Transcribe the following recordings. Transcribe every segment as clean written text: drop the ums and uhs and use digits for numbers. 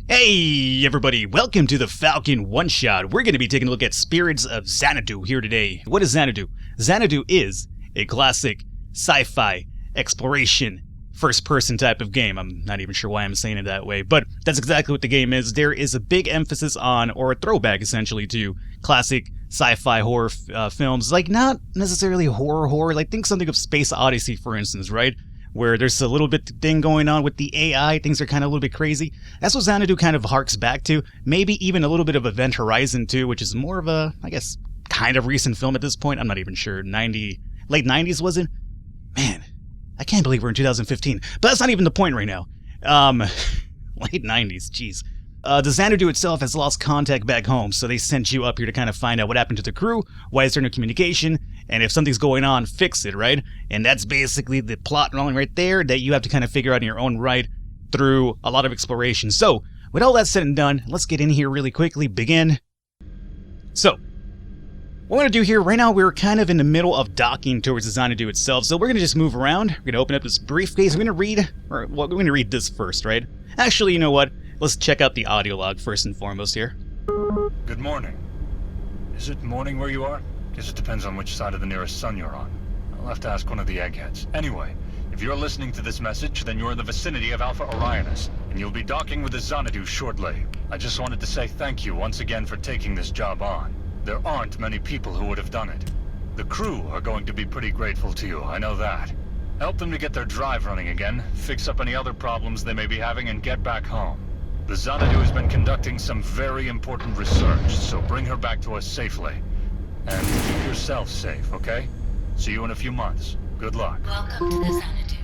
Hey everybody, welcome to the Falcon one-shot. We're going to be taking a look at Spirits of Xanadu here today. What is Xanadu? Xanadu is a classic sci-fi exploration first-person type of game. I'm not even sure why I'm saying it that way, but that's exactly what the game is. There is a big emphasis on, or a throwback essentially, to classic sci-fi horror films. Like, not necessarily horror, like think something of Space Odyssey, for instance, right? Where there's a little bit thing going on with the AI, things are kind of a little bit crazy. That's what Xanadu kind of harks back to. Maybe even a little bit of Event Horizon 2, which is more of a, I guess, kind of recent film at this point. I'm not even sure. Late 90s, was it? Man, I can't believe we're in 2015. But that's not even the point right now. Late 90s, jeez. The Xanadu itself has lost contact back home, so they sent you up here to kind of find out what happened to the crew, why is there no communication, and if something's going on, fix it, right? And that's basically the plot rolling right there that you have to kind of figure out in your own right through a lot of exploration. So, with all that said and done, let's get in here really quickly, begin. So, what we're going to do here, right now we're kind of in the middle of docking towards the Xanadu itself, so we're going to just move around, we're going to open up this briefcase, we're going to read this first, right? Actually, you know what? Let's check out the audio log first and foremost here. Good morning. Is it morning where you are? Guess it depends on which side of the nearest sun you're on. I'll have to ask one of the eggheads. Anyway, if you're listening to this message, then you're in the vicinity of Alpha Orionis, and you'll be docking with the Xanadu shortly. I just wanted to say thank you once again for taking this job on. There aren't many people who would have done it. The crew are going to be pretty grateful to you, I know that. Help them to get their drive running again, fix up any other problems they may be having, and get back home. The Xanadu has been conducting some very important research, so bring her back to us safely. And keep yourself safe, okay? See you in a few months. Good luck. Welcome to the Xanadu.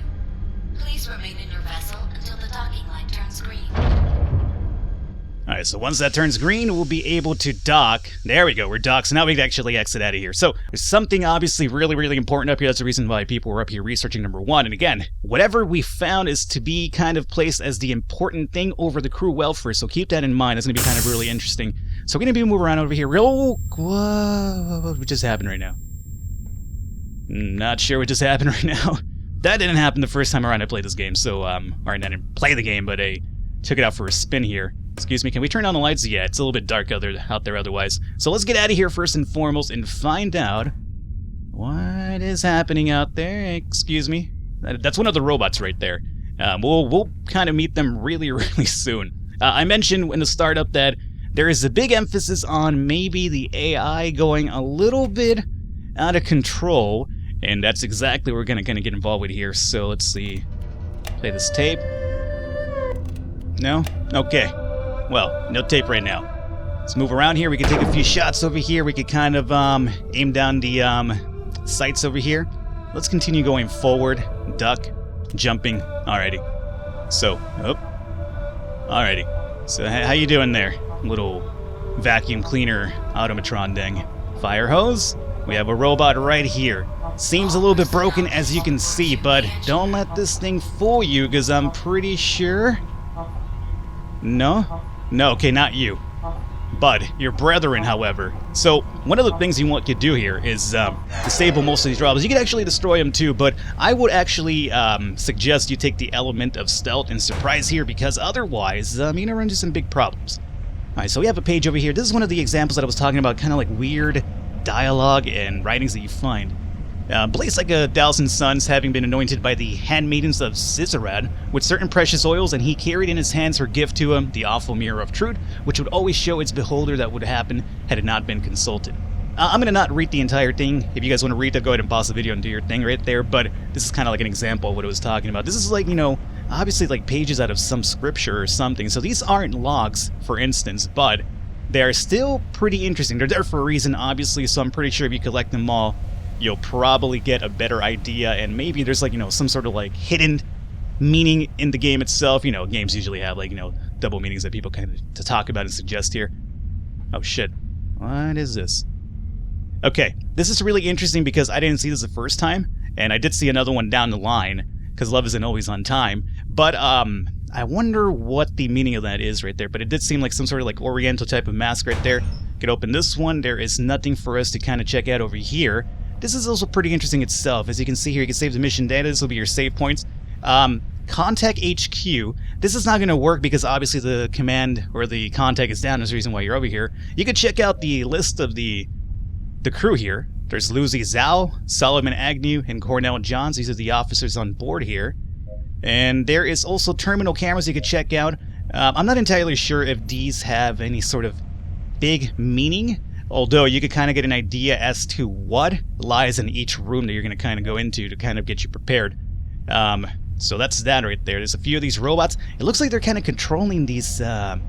Please remain in your vessel until the docking light turns green. Alright, so once that turns green, we'll be able to dock. There we go, we're docked, so now we can actually exit out of here. So, there's something obviously really important up here. That's the reason why people were up here researching number one. And again, whatever we found is to be kind of placed as the important thing over the crew welfare, so keep that in mind. That's going to be kind of really interesting. So we're going to be moving around over here. Whoa, what just happened right now? Not sure what just happened right now. That didn't happen the first time around I played this game, so, alright, I didn't play the game, but I took it out for a spin here. Excuse me, can we turn on the lights? Yeah, it's a little bit dark out there otherwise. So let's get out of here first and foremost and find out what is happening out there. Excuse me. That's one of the robots right there. We'll kind of meet them really soon. I mentioned in the startup that there is a big emphasis on maybe the AI going a little bit out of control, and that's exactly what we're gonna get involved with here. So let's see. Play this tape. No? Okay. Well, no tape right now. Let's move around here. We can take a few shots over here. We could kind of aim down the sights over here. Let's continue going forward. Duck. Jumping. Alrighty. So, alrighty. So, how you doing there? Little vacuum cleaner automatron dang. Fire hose. We have a robot right here. Seems a little bit broken as you can see, but don't let this thing fool you, because I'm pretty sure... No, okay, not you. Bud, your brethren, however. So, one of the things you want to do here is disable most of these robots. You can actually destroy them too, but I would actually suggest you take the element of stealth and surprise here, because otherwise, you're gonna run into some big problems. Alright, so we have a page over here. This is one of the examples that I was talking about, kind of like weird dialogue and writings that you find. Blazed like 1,000 suns, having been anointed by the handmaidens of Sisarad with certain precious oils, and he carried in his hands her gift to him, the awful mirror of truth, which would always show its beholder that would happen had it not been consulted. I'm going to not read the entire thing. If you guys want to read that, go ahead and pause the video and do your thing right there, but this is kind of like an example of what it was talking about. This is like, obviously like pages out of some scripture or something, so these aren't logs, for instance, but they're still pretty interesting. They're there for a reason, obviously, so I'm pretty sure if you collect them all, you'll probably get a better idea, and maybe there's like, some sort of like hidden meaning in the game itself. Games usually have like, double meanings that people kind of to talk about and suggest here. Oh shit. What is this? Okay, this is really interesting because I didn't see this the first time, and I did see another one down the line, because love isn't always on time, but I wonder what the meaning of that is right there, but it did seem like some sort of like oriental type of mask right there. Could open this one. There is nothing for us to kind of check out over here. This is also pretty interesting itself. As you can see here, you can save the mission data. This will be your save points. contact HQ. This is not going to work because obviously the command or the contact is down. There's a reason why you're over here. You could check out the list of the crew here. There's Lucy Zhao, Solomon Agnew, and Cornell Johns. These are the officers on board here. And there is also terminal cameras you could check out. I'm not entirely sure if these have any sort of big meaning, although you could kind of get an idea as to what lies in each room that you're going to kind of go into to kind of get you prepared. So that's that right there. There's a few of these robots. It looks like they're kind of controlling these, I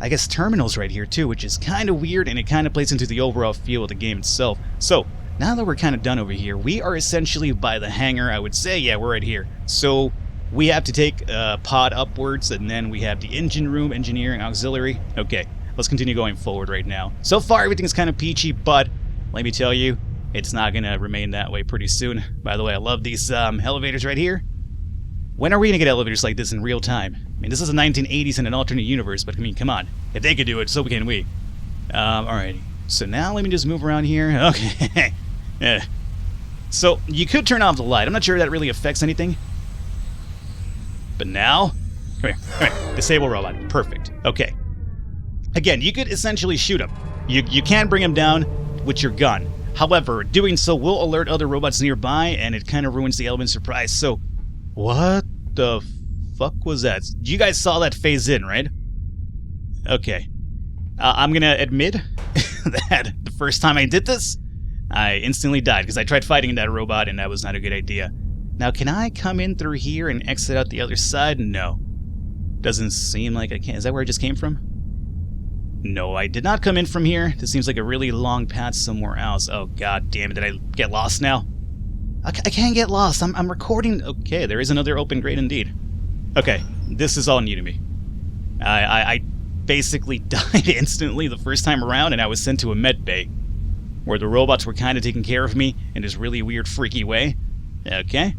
guess, terminals right here too, which is kind of weird, and it kind of plays into the overall feel of the game itself. So, now that we're kind of done over here, we are essentially by the hangar, I would say. Yeah, we're right here. So, we have to take a pod upwards, and then we have the engine room, engineering, auxiliary. Okay, let's continue going forward right now. So far, everything's kind of peachy, but let me tell you, it's not going to remain that way pretty soon. By the way, I love these elevators right here. When are we going to get elevators like this in real time? I mean, this is the 1980s in an alternate universe, but I mean, come on. If they could do it, so can we. Alrighty. So now let me just move around here. Okay. Yeah. So, you could turn off the light. I'm not sure that really affects anything. But now... Come here. Disable robot. Perfect. Okay. Again, you could essentially shoot him. You can bring him down with your gun. However, doing so will alert other robots nearby, and it kind of ruins the element of surprise. So, what the fuck was that? You guys saw that phase in, right? Okay. I'm gonna admit that the first time I did this, I instantly died because I tried fighting that robot and that was not a good idea. Now, can I come in through here and exit out the other side? No. Doesn't seem like I can. Is that where I just came from? No, I did not come in from here. This seems like a really long path somewhere else. Oh, god damn it. Did I get lost now? I can't get lost. I'm recording. Okay, there is another open grate indeed. Okay, this is all new to me. I basically died instantly the first time around, and I was sent to a med bay, where the robots were kind of taking care of me in this really weird, freaky way. Okay.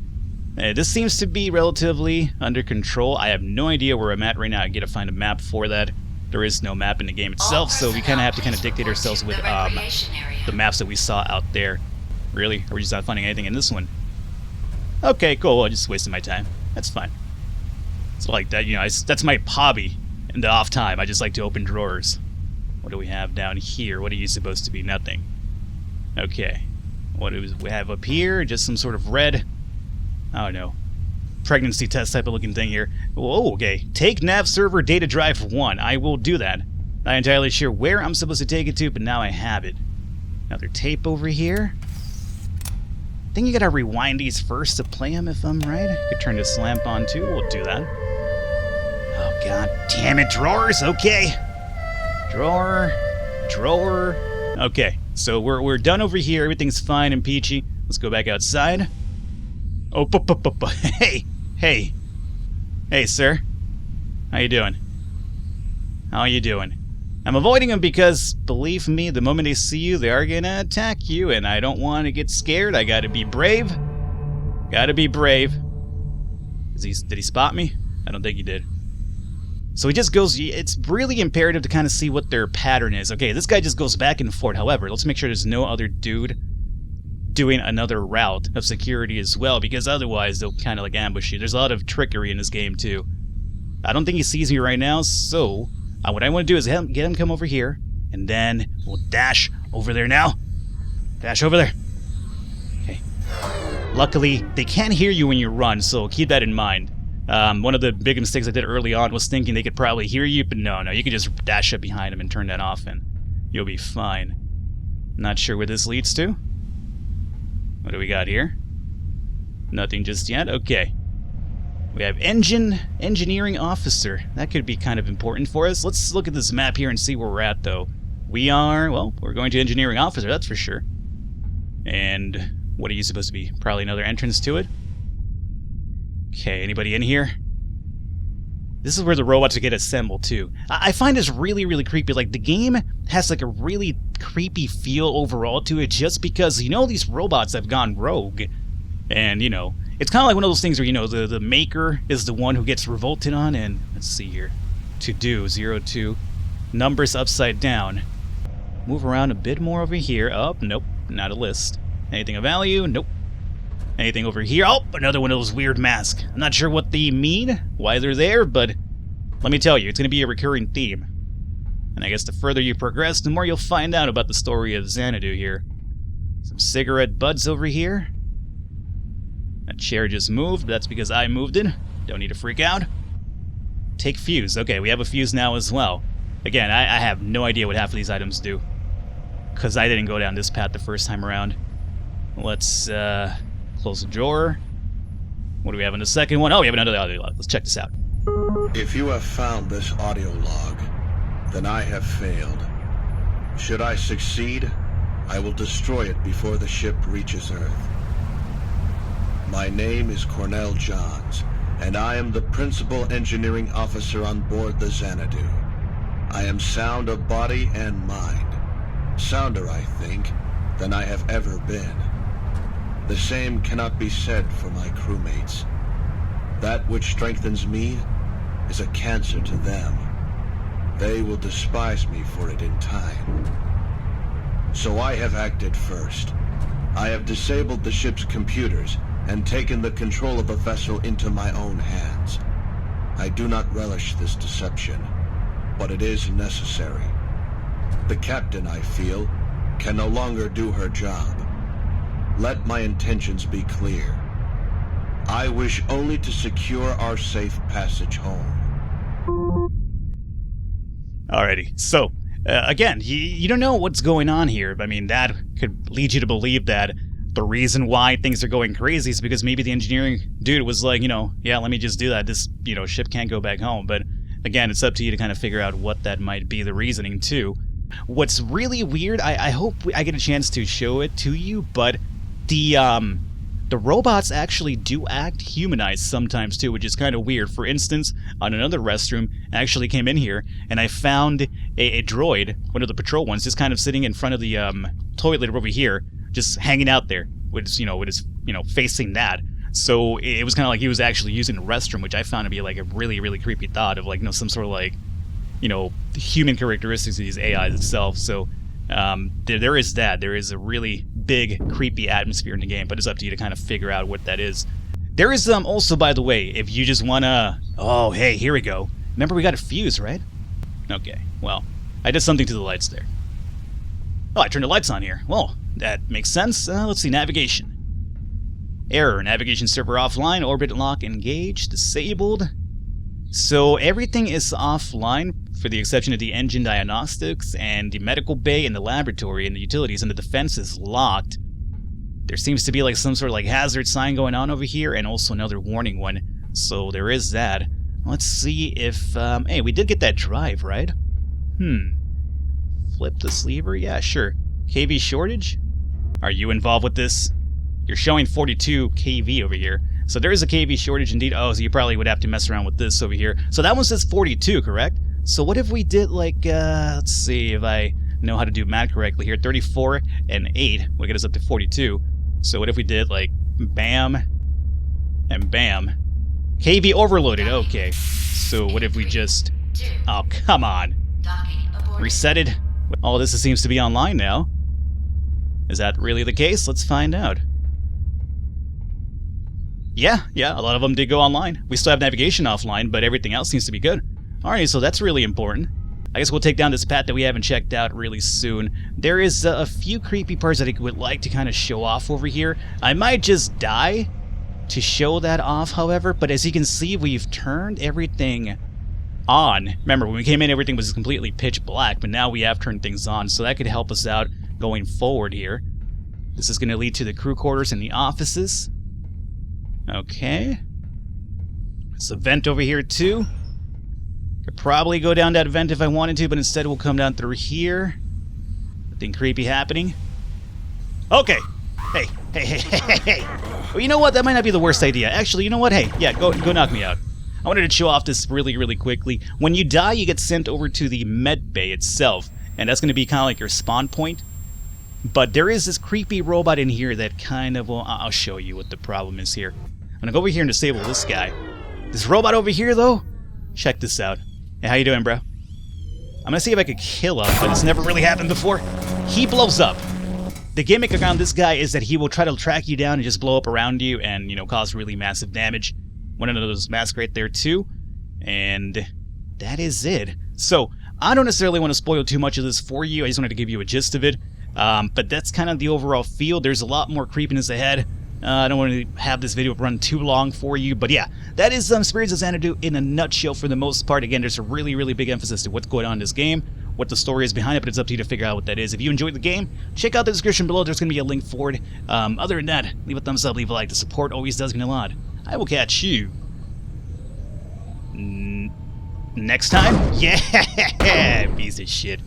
This seems to be relatively under control. I have no idea where I'm at right now. I gotta find a map for that. There is no map in the game itself, so we kind of have to kind of dictate ourselves with the maps that we saw out there. Really? Are we just not finding anything in this one? Okay, cool. Well, I just wasted my time. That's fine. It's like that, you know, that's my hobby in the off time. I just like to open drawers. What do we have down here? What are you supposed to be? Nothing. Okay. What do we have up here? Just some sort of red... Oh no. Pregnancy test type of looking thing here. Whoa, okay. Take nav server data drive 1. I will do that. Not entirely sure where I'm supposed to take it to, but now I have it. Another tape over here. I think you gotta rewind these first to play them, if I'm right. Could turn this lamp on too. We'll do that. Oh god damn it, drawers. Okay. Drawer. Okay, so we're done over here. Everything's fine and peachy. Let's go back outside. Oh, hey, sir. How you doing? I'm avoiding them because, believe me, the moment they see you, they are gonna attack you, and I don't want to get scared. I gotta be brave. Did he spot me? I don't think he did. So he just goes... It's really imperative to kind of see what their pattern is. Okay, this guy just goes back and forth. However, let's make sure there's no other dude doing another route of security as well, because otherwise they'll kind of like ambush you. There's a lot of trickery in this game too. I don't think he sees me right now, so what I want to do is get him come over here, and then we'll dash over there now. Dash over there. Okay. Luckily, they can't hear you when you run, so keep that in mind. One of the big mistakes I did early on was thinking they could probably hear you, but no, you can just dash up behind them and turn that off, and you'll be fine. Not sure where this leads to. What do we got here? Nothing just yet. Okay. We have engineering officer. That could be kind of important for us. Let's look at this map here and see where we're at, though. We're going to engineering officer, that's for sure. And what are you supposed to be? Probably another entrance to it? Okay, anybody in here? This is where the robots get assembled, too. I find this really, really creepy. Like, the game has, like, a really creepy feel overall to it just because, these robots have gone rogue. And, it's kind of like one of those things where, the maker is the one who gets revolted on, and, let's see here. To do, 02. Numbers upside down. Move around a bit more over here. Oh, nope, not a list. Anything of value? Nope. Anything over here? Oh, another one of those weird masks. I'm not sure what they mean, why they're there, but let me tell you, it's going to be a recurring theme. And I guess the further you progress, the more you'll find out about the story of Xanadu here. Some cigarette butts over here. That chair just moved, but that's because I moved it. Don't need to freak out. Take fuse. Okay, we have a fuse now as well. Again, I have no idea what half of these items do, because I didn't go down this path the first time around. Let's close the drawer. What do we have in the second one? Oh, we have another audio log. Let's check this out. If you have found this audio log, then I have failed. Should I succeed, I will destroy it before the ship reaches Earth. My name is Cornell Johns, and I am the principal engineering officer on board the Xanadu. I am sound of body and mind. Sounder, I think, than I have ever been. The same cannot be said for my crewmates. That which strengthens me is a cancer to them. They will despise me for it in time. So I have acted first. I have disabled the ship's computers and taken the control of the vessel into my own hands. I do not relish this deception, but it is necessary. The captain, I feel, can no longer do her job. Let my intentions be clear. I wish only to secure our safe passage home. Alrighty, so, again, you don't know what's going on here. I mean, that could lead you to believe that the reason why things are going crazy is because maybe the engineering dude was like, yeah, let me just do that. This, ship can't go back home. But, again, it's up to you to kind of figure out what that might be, the reasoning, too. What's really weird, I hope I get a chance to show it to you, but the robots actually do act humanized sometimes too, which is kind of weird. For instance, on another restroom, I actually came in here and I found a droid, one of the patrol ones, just kind of sitting in front of the toilet over here, just hanging out there with his facing that. So it was kind of like he was actually using the restroom, which I found to be like a really, really creepy thought of like some sort of like human characteristics of these AIs itself. So there is that. There is a really big, creepy atmosphere in the game, but it's up to you to kind of figure out what that is. There is also, by the way, if you just wanna... Oh, hey, here we go. Remember we got a fuse, right? Okay, well, I did something to the lights there. Oh, I turned the lights on here. Well, that makes sense. Let's see, navigation. Error, navigation server offline, orbit lock engaged, disabled. So everything is offline, for the exception of the engine diagnostics and the medical bay and the laboratory and the utilities, and the defense is locked. There seems to be like some sort of like hazard sign going on over here, and also another warning one. So there is that. Let's see if, hey, we did get that drive, right? Flip this lever? Yeah, sure. KV shortage? Are you involved with this? You're showing 42 kV over here. So there is a kV shortage indeed. Oh, so you probably would have to mess around with this over here. So that one says 42, correct? So what if we did like, let's see if I know how to do math correctly here. 34 and 8 will get us up to 42. So what if we did like bam and bam? KV overloaded, okay. So what if we just... Oh, come on. Reset it. All this seems to be online now. Is that really the case? Let's find out. Yeah, a lot of them did go online. We still have navigation offline, but everything else seems to be good. Alright, so that's really important. I guess we'll take down this path that we haven't checked out really soon. There is a few creepy parts that I would like to kind of show off over here. I might just die to show that off, however, but as you can see, we've turned everything on. Remember, when we came in, everything was completely pitch black, but now we have turned things on, so that could help us out going forward here. This is going to lead to the crew quarters and the offices. Okay. There's a vent over here, too. Could probably go down that vent if I wanted to, but instead we'll come down through here. Nothing creepy happening. Okay. Hey. Well, you know what? That might not be the worst idea. Actually, you know what? Hey, yeah, go knock me out. I wanted to show off this really, really quickly. When you die, you get sent over to the med bay itself, and that's going to be kind of like your spawn point. But there is this creepy robot in here that kind of... Well, I'll show you what the problem is here. I'm going to go over here and disable this guy. This robot over here, though? Check this out. Hey, how you doing, bro? I'm going to see if I could kill him, but it's never really happened before. He blows up. the gimmick around this guy is that he will try to track you down and just blow up around you and, you know, cause really massive damage. One of those masks right there too. And that is it. So, I don't necessarily want to spoil too much of this for you. I just wanted to give you a gist of it. But that's kind of the overall feel. There's a lot more creepiness ahead. I don't want to have this video run too long for you, but yeah, that is Spirits of Xanadu in a nutshell for the most part. Again, there's a really, really big emphasis to what's going on in this game, what the story is behind it, but it's up to you to figure out what that is. If you enjoyed the game, check out the description below. There's going to be a link for it. Other than that, leave a thumbs up, leave a like. The support always does mean a lot. I will catch you next time. Yeah, piece of shit.